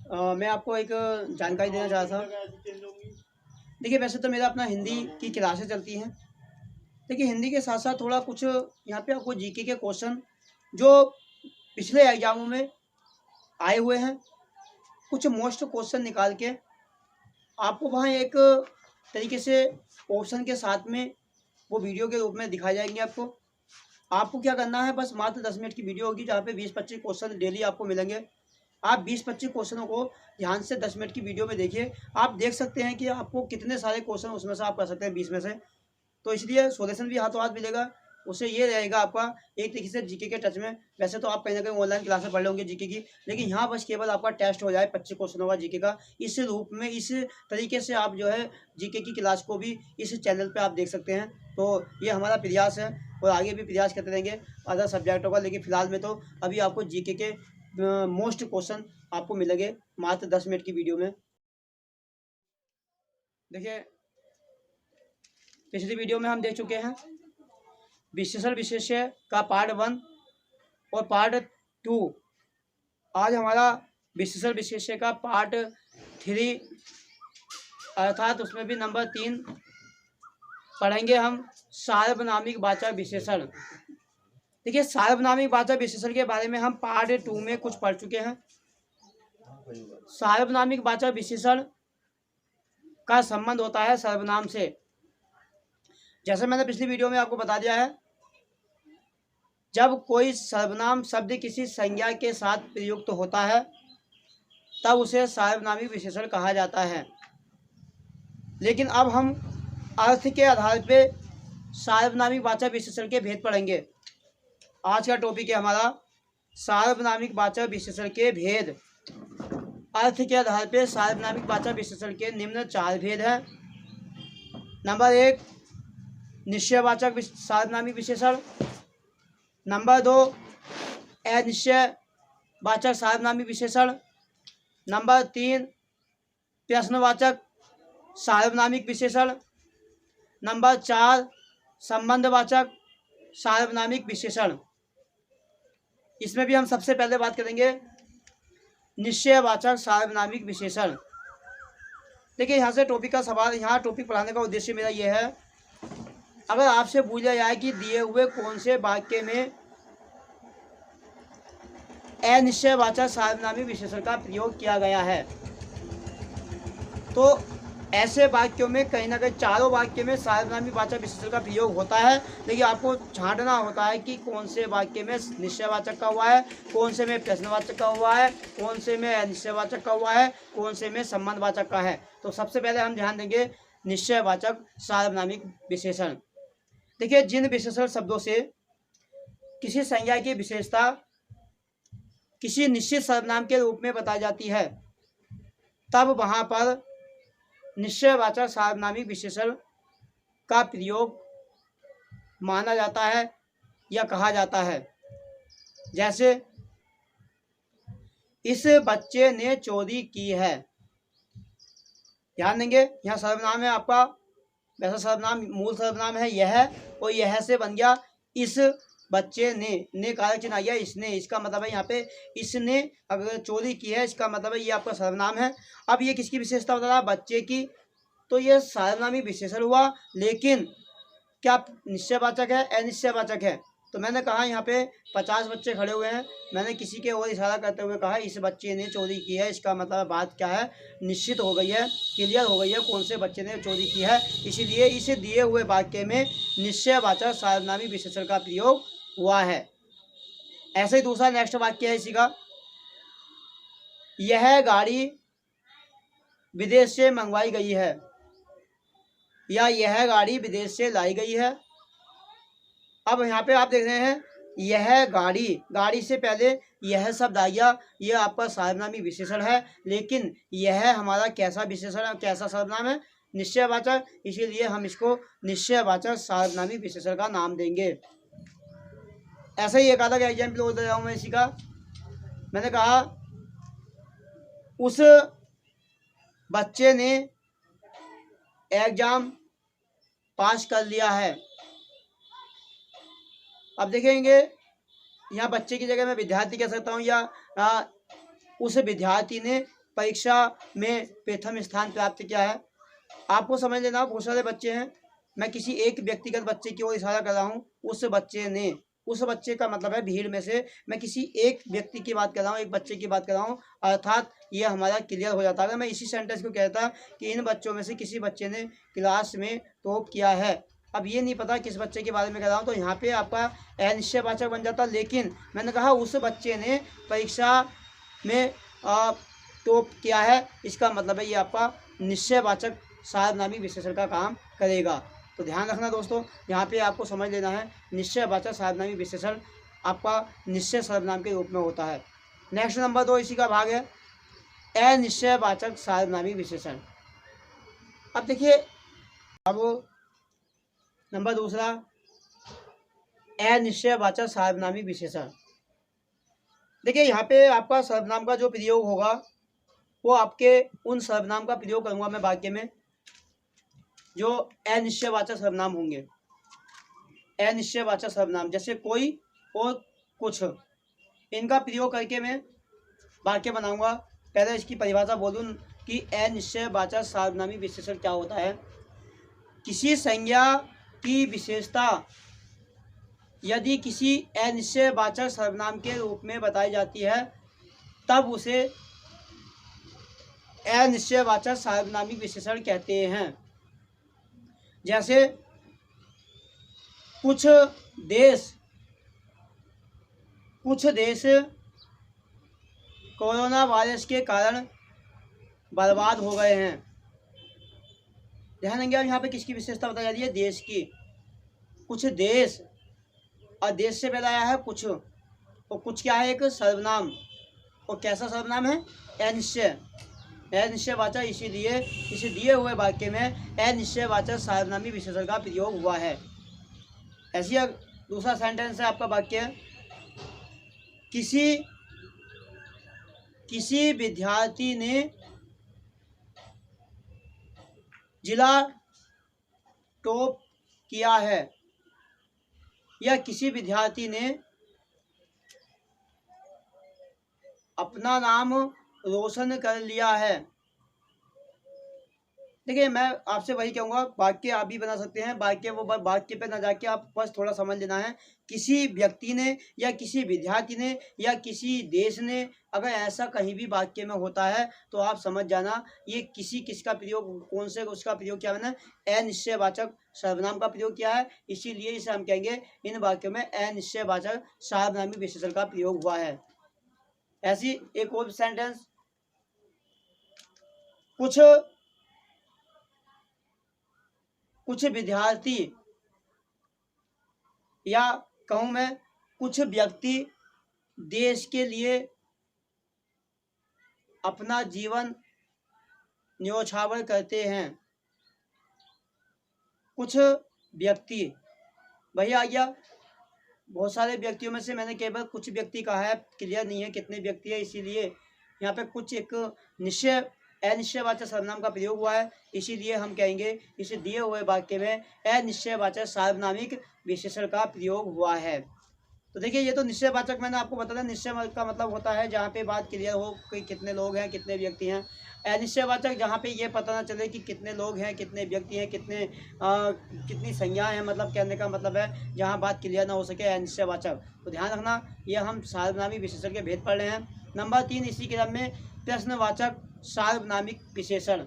मैं आपको एक जानकारी देना चाह रहा था। देखिए, वैसे तो मेरा अपना हिंदी की क्लासेस चलती हैं। देखिए, हिंदी के साथ साथ थोड़ा कुछ यहाँ पे आपको जीके के क्वेश्चन जो पिछले एग्जामों में आए हुए हैं, कुछ मोस्ट क्वेश्चन निकाल के आपको वहाँ एक तरीके से ऑप्शन के साथ में वो वीडियो के रूप में दिखाए जाएंगे। आपको क्या करना है, बस मात्र 10 मिनट की वीडियो होगी जहाँ पे 20-25 क्वेश्चन डेली आपको मिलेंगे। आप 20-25 क्वेश्चनों को ध्यान से 10 मिनट की वीडियो में देखिए। आप देख सकते हैं कि आपको कितने सारे क्वेश्चन उसमें से आप कर सकते हैं 20 में से। तो इसलिए सॉल्यूशन भी हाथों हाथ मिलेगा। उससे ये रहेगा आपका एक तरीके से जीके के टच में। वैसे तो आप कहीं ना कहीं ऑनलाइन क्लासेस पढ़ लेंगे जीके की, लेकिन यहाँ बस केवल आपका टेस्ट हो जाए 25 क्वेश्चनों का जीके का। इस रूप में, इस तरीके से आप जो है जीके की क्लास को भी इस चैनल पे आप देख सकते हैं। तो ये हमारा प्रयास है और आगे भी प्रयास करते रहेंगे अदर सब्जेक्टों का। लेकिन फिलहाल में तो अभी आपको जीके के मोस्ट क्वेश्चन आपको मिलेंगे मात्र 10 मिनट की वीडियो में। देखिए, पिछली वीडियो में हम देख चुके हैं विशेषण विशेष्य का पार्ट 1 और पार्ट 2। आज हमारा विशेषण विशेष्य का पार्ट 3 अर्थात उसमें भी नंबर 3 पढ़ेंगे हम, सार्वनामिक वाचक विशेषण। देखिए, सार्वनामिक वाचक विशेषण के बारे में हम पार्ट 2 में कुछ पढ़ चुके हैं। सार्वनामिक वाचक विशेषण का संबंध होता है सर्वनाम से। जैसे मैंने पिछली वीडियो में आपको बता दिया है, जब कोई सर्वनाम शब्द किसी संज्ञा के साथ प्रयुक्त होता है तब उसे सार्वनामिक विशेषण कहा जाता है। लेकिन अब हम अर्थ के आधार पे सार्वनामिक वाचक विशेषण के भेद पढ़ेंगे। आज का टॉपिक है हमारा सार्वनामिक वाचक विशेषण के भेद। अर्थ के आधार पे सार्वनामिक वाचक विशेषण के निम्न 4 भेद हैं। नंबर 1, निश्चयवाचक सार्वनामिक विशेषण। नंबर 2, अनिश्चयवाचक सार्वनामिक विशेषण। नंबर 3, प्रश्नवाचक सार्वनामिक विशेषण। नंबर 4, संबंधवाचक सार्वनामिक विशेषण। इसमें भी हम सबसे पहले बात करेंगे निश्चयवाचक सार्वनामिक विशेषण। देखिए, यहाँ से टॉपिक का सवाल, यहाँ टॉपिक पढ़ाने का उद्देश्य मेरा ये है, अगर आपसे पूछा जाए कि दिए हुए कौन से वाक्य में अनिश्चयवाचक सार्वनामिक विशेषण का प्रयोग किया गया है, तो ऐसे वाक्यों में कहीं ना कहीं चारों वाक्य में सार्वनामिक वाचक विशेषण का प्रयोग होता है। लेकिन आपको छांटना होता है कि कौन से वाक्य में निश्चयवाचक का हुआ है, कौन से में प्रश्नवाचक का हुआ है, कौन से में अनिश्चयवाचक का हुआ है, कौन से में संबंधवाचक का है। तो सबसे पहले हम ध्यान देंगे निश्चयवाचक सार्वनामिक विशेषण। देखिए, जिन विशेषण शब्दों से किसी संज्ञा की विशेषता किसी निश्चित सर्वनाम के रूप में बताई जाती है, तब वहाँ पर निश्चयवाचक सार्वनामिक विशेषण का प्रयोग माना जाता है या कहा जाता है। जैसे, इस बच्चे ने चोरी की है। ध्यान देंगे, यहाँ सर्वनाम है आपका, वैसा सर्वनाम मूल सर्वनाम है यह, और यह से बन गया इस बच्चे ने कारक चिन्ह आ गया इसने। इसका मतलब है यहाँ पे इसने अगर चोरी की है, इसका मतलब है ये आपका सर्वनाम है। अब ये किसकी विशेषता बता रहा, बच्चे की, तो ये सार्वनामिक विशेषण हुआ। लेकिन क्या निश्चयवाचक है, अनिश्चयवाचक है? तो मैंने कहा यहाँ पे 50 बच्चे खड़े हुए हैं, मैंने किसी के ओर इशारा करते हुए कहा इस बच्चे ने चोरी की है। इसका मतलब बात क्या है, निश्चित हो गई है, क्लियर हो गई है कौन से बच्चे ने चोरी की है। इसीलिए इस दिए हुए वाक्य में निश्चयवाचक सार्वनामिक विशेषण का प्रयोग हुआ है। ऐसे ही दूसरा नेक्स्ट वाक्य है इसी का, यह गाड़ी विदेश से मंगवाई गई है, या यह गाड़ी विदेश से लाई गई है। अब यहाँ पे आप देख रहे हैं यह गाड़ी, गाड़ी से पहले यह शब्द आ गया, यह आपका सार्वनामिक विशेषण है। लेकिन यह हमारा कैसा विशेषण है, कैसा सर्वनाम है, निश्चयवाचक। इसीलिए हम इसको निश्चयवाचक सार्वनामिक विशेषण का नाम देंगे। ऐसे ही एक आधा एग्जाम्पल और दे रहा हूँ मैं इसी का। मैंने कहा उस बच्चे ने एग्जाम पास कर लिया है। अब देखेंगे यहाँ बच्चे की जगह मैं विद्यार्थी कह सकता हूँ, या उस विद्यार्थी ने परीक्षा में प्रथम स्थान प्राप्त किया है। आपको समझ लेना, बहुत सारे बच्चे हैं, मैं किसी एक व्यक्तिगत बच्चे की ओर इशारा कर रहा हूँ। उस बच्चे का मतलब है भीड़ में से मैं किसी एक व्यक्ति की बात कर रहा हूँ, एक बच्चे की बात कर रहा हूँ, अर्थात ये हमारा क्लियर हो जाता है। मैं इसी सेंटेंस को कहता कि इन बच्चों में से किसी बच्चे ने क्लास में टॉप किया है। अब ये नहीं पता किस बच्चे के बारे में कर रहा हूँ, तो यहाँ पे आपका अनिश्चयवाचक बन जाता। लेकिन मैंने कहा उस बच्चे ने परीक्षा में टॉप किया है, इसका मतलब है ये आपका निश्चयवाचक सार्वनामी विशेषण का काम करेगा। तो ध्यान रखना दोस्तों, यहाँ पे आपको समझ लेना है निश्चयवाचक सार्वनामी विशेषण आपका निश्चय सर्वनाम के रूप में होता है। नेक्स्ट नंबर 2 इसी का भाग है अनिश्चयवाचक सार्वनामी विशेषण। अब देखिए, अब नंबर दूसरा अनिश्चयवाचक सार्वनामी विशेषण। देखिए यहाँ पे आपका सर्वनाम का जो प्रयोग होगा वो आपके उन सर्वनाम का प्रयोग करूंगा मैं वाक्य में जो अनिश्चयवाचक सर्वनाम होंगे। अनिश्चयवाचक सर्वनाम जैसे कोई और कुछ, इनका प्रयोग करके मैं वाक्य बनाऊंगा। पहले इसकी परिभाषा बोलूं कि अनिश्चयवाचक सार्वनामी विशेषण क्या होता है। किसी संज्ञा की विशेषता यदि किसी अनिश्चयवाचक सर्वनाम के रूप में बताई जाती है तब उसे अनिश्चयवाचक सार्वनामिक विशेषण कहते हैं। जैसे कुछ देश कोरोना वायरस के कारण बर्बाद हो गए हैं। ध्यान देंगे, यहाँ पे किसकी विशेषता बताई जा रही है, देश की। कुछ देश, और देश से पहले आया है कुछ, और कुछ क्या है, एक सर्वनाम। और कैसा सर्वनाम है, अनिश्चयवाचक, इसीलिए इस दिए हुए वाक्य में अनिश्चयवाचक सार्वनामी विशेषण का प्रयोग हुआ है। ऐसी दूसरा सेंटेंस है आपका वाक्य, किसी विद्यार्थी ने जिला टॉप किया है, या किसी विद्यार्थी ने अपना नाम रोशन कर लिया है। देखिए मैं आपसे वही कहूँगा, वाक्य आप भी बना सकते हैं, वाक्य पे ना जाके आप बस थोड़ा समझ लेना है। किसी व्यक्ति ने या किसी विद्यार्थी ने या किसी देश ने, अगर ऐसा कहीं भी वाक्य में होता है तो आप समझ जाना ये किसका प्रयोग, कौन से उसका प्रयोग किया मैंने, अनिश्चयवाचक सर्वनाम का प्रयोग किया है। इसीलिए इसे हम कहेंगे इन वाक्यों में अनिश्चयवाचक सार्वनामिक विशेषण का प्रयोग हुआ है। ऐसी एक और सेंटेंस, कुछ विद्यार्थी, या कहूँ मैं कुछ व्यक्ति देश के लिए अपना जीवन न्योछावर करते हैं। कुछ व्यक्ति, भैया आ गया, बहुत सारे व्यक्तियों में से मैंने केवल कुछ व्यक्ति कहा है, क्लियर नहीं है कितने व्यक्ति है, इसीलिए यहाँ पे कुछ एक अनिश्चयवाचक सर्वनाम का प्रयोग हुआ है। इसीलिए हम कहेंगे इसे दिए हुए वाक्य में अनिश्चयवाचक सार्वनामिक विशेषण का प्रयोग हुआ है। तो देखिए ये तो निश्चयवाचक मैंने आपको बताया, निश्चय का मतलब होता है जहाँ पे बात क्लियर हो कि कितने लोग हैं, कितने व्यक्ति हैं। अनिश्चयवाचक जहाँ पे ये पता ना चले कि कितने लोग हैं, कितने व्यक्ति हैं, कितनी संज्ञाएं हैं, मतलब कहने का मतलब है जहाँ बात क्लियर ना हो सके, अनिश्चयवाचक। तो ध्यान रखना, ये हम सार्वनामी विशेषण के भेद पढ़ रहे हैं। नंबर 3 इसी क्रम में प्रश्नवाचक सार्वनामिक विशेषण।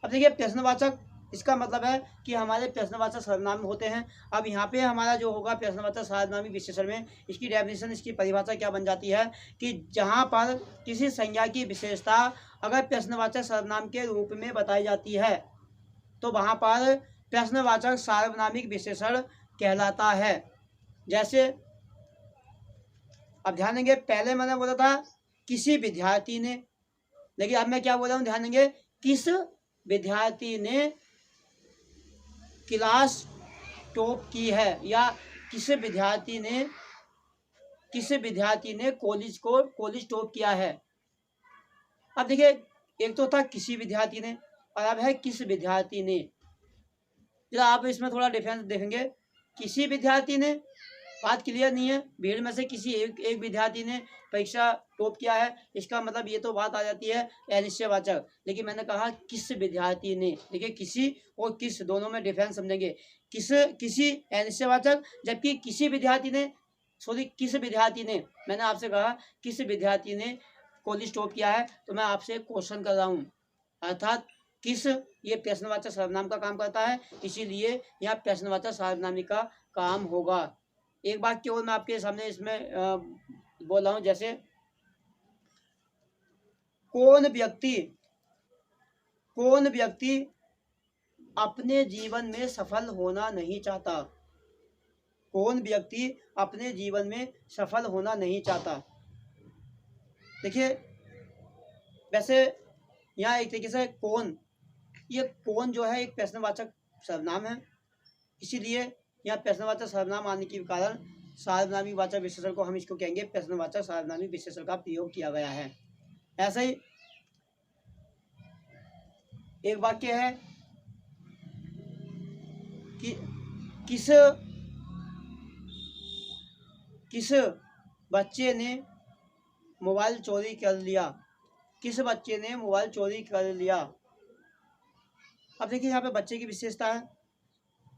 अब देखिए प्रश्नवाचक, इसका मतलब है कि हमारे प्रश्नवाचक सर्वनाम होते हैं। अब यहाँ पे हमारा जो होगा प्रश्नवाचक सार्वनामिक विशेषण में, इसकी डेफिनेशन, इसकी परिभाषा क्या बन जाती है कि जहाँ पर किसी संज्ञा की विशेषता अगर प्रश्नवाचक सर्वनाम के रूप में बताई जाती है तो वहाँ पर प्रश्नवाचक सार्वनामिक विशेषण कहलाता है। जैसे अब ध्यान देंगे, पहले मैंने बोला था किसी विद्यार्थी ने, लेकिन अब मैं क्या बोल रहा हूँ, ध्यान देंगे, किस विद्यार्थी ने क्लास टॉप की है, या किस विद्यार्थी ने कॉलेज टॉप किया है। अब देखिए एक तो था किसी विद्यार्थी ने और अब है किस विद्यार्थी ने। जरा आप इसमें थोड़ा डिफरेंस देखेंगे, किसी विद्यार्थी ने बात क्लियर नहीं है? भीड़ में से किसी एक विद्यार्थी ने परीक्षा टॉप किया है, इसका मतलब ये तो बात आ जाती है अनिश्चयवाचक। लेकिन मैंने कहा किस विद्यार्थी ने, देखिए किसी और किस दोनों में डिफरेंस समझेंगे। किसी अनिश्चयवाचक, जबकि किसी विद्यार्थी ने, सॉरी किस विद्यार्थी ने, मैंने आपसे कहा किस विद्यार्थी ने कॉलेज टॉप किया है, तो मैं आपसे क्वेश्चन कर रहा हूँ, अर्थात किस, ये प्रश्नवाचक सर्वनाम का काम करता है, इसीलिए यहाँ प्रश्नवाचक सर्वनामी का काम होगा। एक बात केवल मैं आपके सामने इसमें बोल रहा हूँ, जैसे कौन व्यक्ति अपने जीवन में सफल होना नहीं चाहता? कौन व्यक्ति अपने जीवन में सफल होना नहीं चाहता? देखिए वैसे यहाँ एक तरीके से कौन, ये कौन जो है एक प्रश्नवाचक सर्वनाम है, इसीलिए यहाँ प्रश्नवाचक सर्वनाम आने के कारण सार्वनामी वाचक विशेषण को हम इसको कहेंगे प्रश्नवाचक सार्वनामी विशेषण का प्रयोग किया गया है। ऐसा ही एक वाक्य है कि किस बच्चे ने मोबाइल चोरी कर लिया? किस बच्चे ने मोबाइल चोरी कर लिया? अब देखिए यहाँ पे बच्चे की विशेषता है,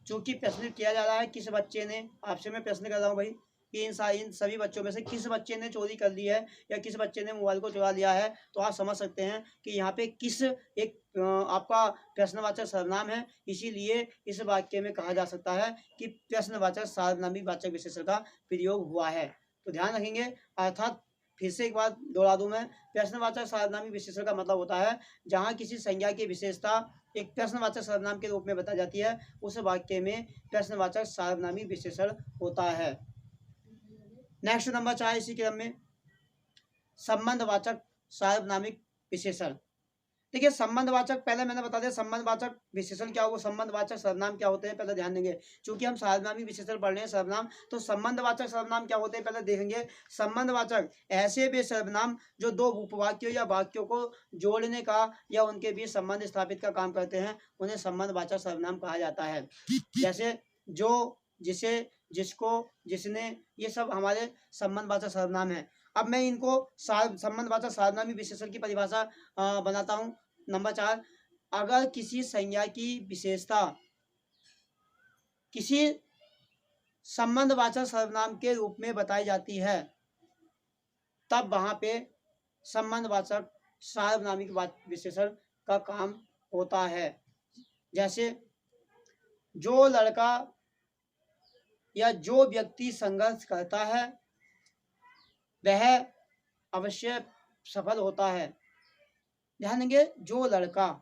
चूंकि प्रश्न किया जा रहा है किस बच्चे ने, आपसे मैं प्रश्न कर रहा हूँ भाई कि इन सभी बच्चों में से किस बच्चे ने चोरी कर ली है या किस बच्चे ने मोबाइल को चुरा लिया है, तो आप समझ सकते हैं कि यहाँ पे किस एक आपका प्रश्नवाचक सर्वनाम है, इसीलिए इस वाक्य में कहा जा सकता है कि प्रश्नवाचक सार्वनामी वाचक विशेषण का प्रयोग हुआ है। तो ध्यान रखेंगे, अर्थात फिर से एक बात दोहरा दूं मैं, प्रश्नवाचक सार्वनामी विशेषण का मतलब होता है जहाँ किसी संज्ञा की विशेषता एक प्रश्नवाचक सर्वनाम के रूप में बताई जाती है, उस वाक्य में प्रश्नवाचक सार्वनामी विशेषण होता है। नेक्स्ट नंबर 4 इसी क्रम में संबंधवाचक सार्वनामिक विशेषण। देखिए संबंधवाचक, पहले मैंने बता दिया संबंधवाचक विशेषण क्या होगा, संबंधवाचक सर्वनाम क्या होते हैं पहले ध्यान देंगे, क्योंकि हम सार्वनामिक विशेषण पढ़ रहे हैं सर्वनाम, तो संबंधवाचक सर्वनाम क्या होते हैं पहले देखेंगे। संबंधवाचक ऐसे वे सर्वनाम जो दो उपवाक्यों या वाक्यों को जोड़ने का या उनके बीच संबंध स्थापित का काम करते हैं, उन्हें संबंधवाचक सर्वनाम कहा जाता है। जैसे जो, जिसे, जिसको, जिसने, ये सब हमारे संबंधवाचक सर्वनाम है। अब मैं इनको संबंधवाचक सार्वनामी विशेषण की परिभाषा बनाता हूँ। नंबर 4, अगर किसी संज्ञा की विशेषता किसी संबंधवाचक सर्वनाम के रूप में बताई जाती है, तब वहां पे संबंधवाचक सार्वनामिक विशेषण का काम होता है। जैसे जो लड़का या जो व्यक्ति संघर्ष करता है वह अवश्य सफल होता है। ध्यान देंगे, जो लड़का,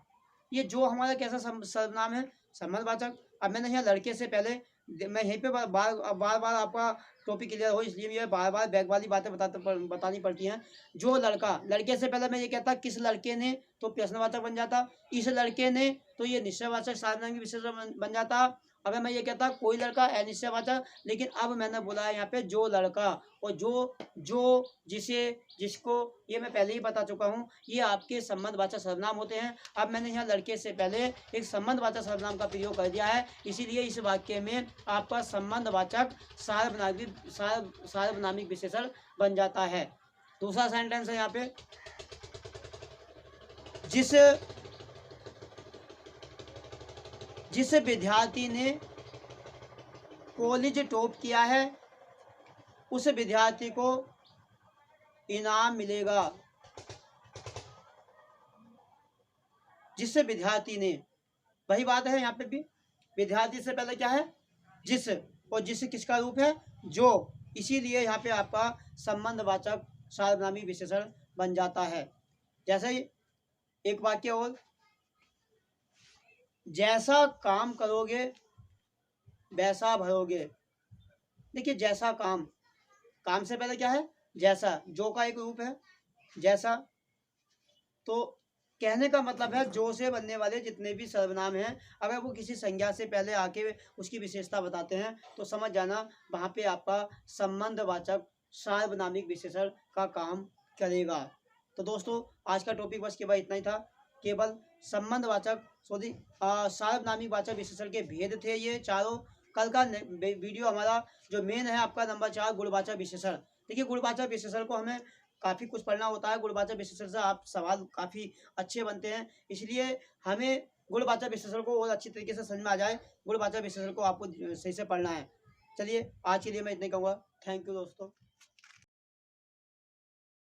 ये जो हमारा कैसा सर्वनाम है, संबंधवाचक। अब मैंने यहाँ लड़के से पहले, मैं यहीं पे बार बार आपका टॉपिक क्लियर हो इसलिए ये बार बार बैक वाली बातें बतानी पड़ती हैं। जो लड़का, लड़के से पहले मैं ये कहता किस लड़के ने, तो प्रश्नवाचक बन जाता। इस लड़के ने, तो ये निश्चयवाचक सार्वनामिक विशेषण बन जाता। अगर मैं ये कहता कोई लड़का अनिश्चयवाचक, लेकिन अब मैंने बोला है यहाँ पे जो लड़का, और जो, जिसे, जिसको, ये मैं पहले ही बता चुका हूँ, ये आपके संबंधवाचक सर्वनाम होते हैं। अब मैंने यहाँ लड़के से पहले एक संबंधवाचक सर्वनाम का प्रयोग कर दिया है, इसीलिए इस वाक्य में आपका संबंधवाचक सार्वनामिक विशेषण बन जाता है। दूसरा सेंटेंस है यहाँ पे, जिस विद्यार्थी ने कॉलेज टॉप किया है उस विद्यार्थी को इनाम मिलेगा। जिस विद्यार्थी ने, वही बात है यहाँ पे भी, विद्यार्थी से पहले क्या है, जिस, और जिस किसका रूप है, जो, इसीलिए यहाँ पे आपका संबंधवाचक सार्वनामी विशेषण बन जाता है। जैसे ही एक वाक्य और, जैसा काम करोगे वैसा भरोगे। देखिए जैसा काम, काम से पहले क्या है, जैसा, जो का एक रूप है जैसा, तो कहने का मतलब है जो से बनने वाले जितने भी सर्वनाम हैं, अगर वो किसी संज्ञा से पहले आके उसकी विशेषता बताते हैं तो समझ जाना वहाँ पे आपका संबंधवाचक सार्वनामिक विशेषण का काम करेगा। तो दोस्तों आज का टॉपिक बस केवल इतना ही था, केवल संबंधवाचक सार्वनामिक वाचक विशेषण के भेद थे ये चारों, कल का वीडियो हमारा जो मेन है आपका नंबर 4 गुणवाचक विशेषण। देखिए गुणवाचक विशेषण को हमें काफ़ी कुछ पढ़ना होता है। गुणवाचक विशेषण से आप सवाल काफ़ी अच्छे बनते हैं, इसलिए हमें गुणवाचक विशेषण को और अच्छी तरीके से समझ में आ जाए, गुणवाचक विशेषण को आपको सही से पढ़ना है। चलिए आज के लिए मैं इतना ही कहूँगा। थैंक यू दोस्तों।